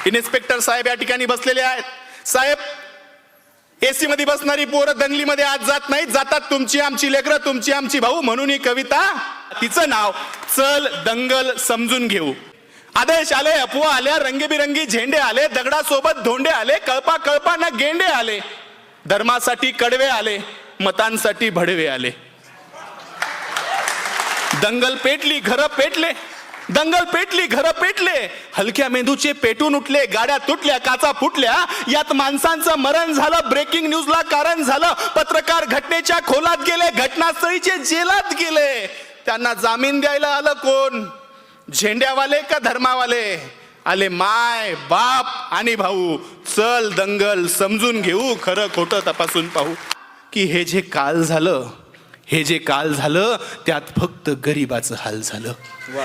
Inspector साहेब या ठिकाणी बसलेले आहेत. साहेब, एसी मध्ये बसणारी पोरं दंगलीमध्ये आज जात नाहीत, जातात तुमची आमची लेकरं, तुमची आमची भाऊ. म्हणून ही कविता, तिचं नाव चल दंगल समजून घेऊ. आदेश आले, अफवा आल्या, रंगीबिरंगी झेंडे आले, दगडासोबत धोंडे आले, कळपा कळपा न गेंडे आले, धर्मासाठी कडवे आले, मतांसाठी भडवे आले. दंगल पेटली, घरं पेटले, दंगल पेटली, घरं पेटले, हलक्या मेंदूचे पेटून उठले, गाड्या तुटल्या, काचा फुटल्या, यात माणसांचं मरण झालं, ब्रेकिंग न्यूजला कारण झालं, पत्रकार घटनेच्या खोलात गेले, घटनास्थळीचे जेलात गेले. त्यांना जामीन द्यायला आलं कोण? झेंड्यावाले का धर्मावाले? आले माय बाप आणि भाऊ. चल दंगल समजून घेऊ, खरं खोटं तपासून पाहू. की हे जे काल झालं, हे जे काल झालं त्यात फक्त गरिबाचं हाल झालं.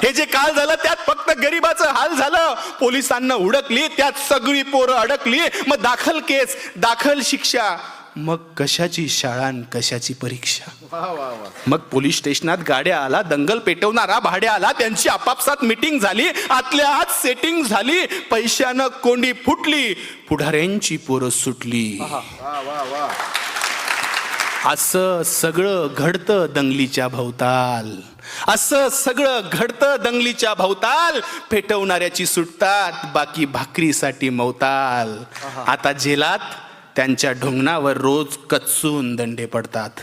हे जे काल झालं त्यात फक्त गरिबाचं हाल झालं. पोलिसांना हुडकली, त्यात सगळी पोरं अडकली. मग दाखल केस, दाखल शिक्षा, मग कशाची शाळा कशाची परीक्षा. मग पोलीस स्टेशनात गाड्या आला, दंगल पेटवणारा भाड्या आला, त्यांची आपापसात मीटिंग झाली, आतल्या आत सेटिंग झाली, पैशानं कोंडी फुटली, पुढाऱ्यांची पोरं सुटली. असं सगळं घडतं दंगलीच्या भोवताल, असं सगळं घडतं दंगलीच्या भोवताल. पेटवणाऱ्याची सुटतात, बाकी भाकरीसाठी मवताल. आता जेलात त्यांच्या ढोंगणावर रोज कच्चून दंडे पडतात.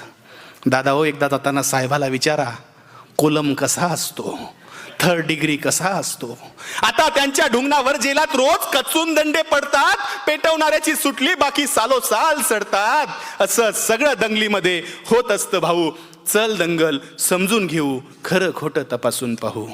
दादा हो, एकदा जाताना साहेबाला विचारा, कोलम कसा असतो, 3rd डिग्री कसा असतो. आता त्यांच्या ढुंगणावर जेलात रोज कचून दंडे पडतात. पेटवणाऱ्याची सुटली, बाकी सालोसाल सडतात. असं सगळं दंगलीमध्ये होत असतं भाऊ. चल दंगल समजून घेऊ, खरं खोटं तपासून पाहू.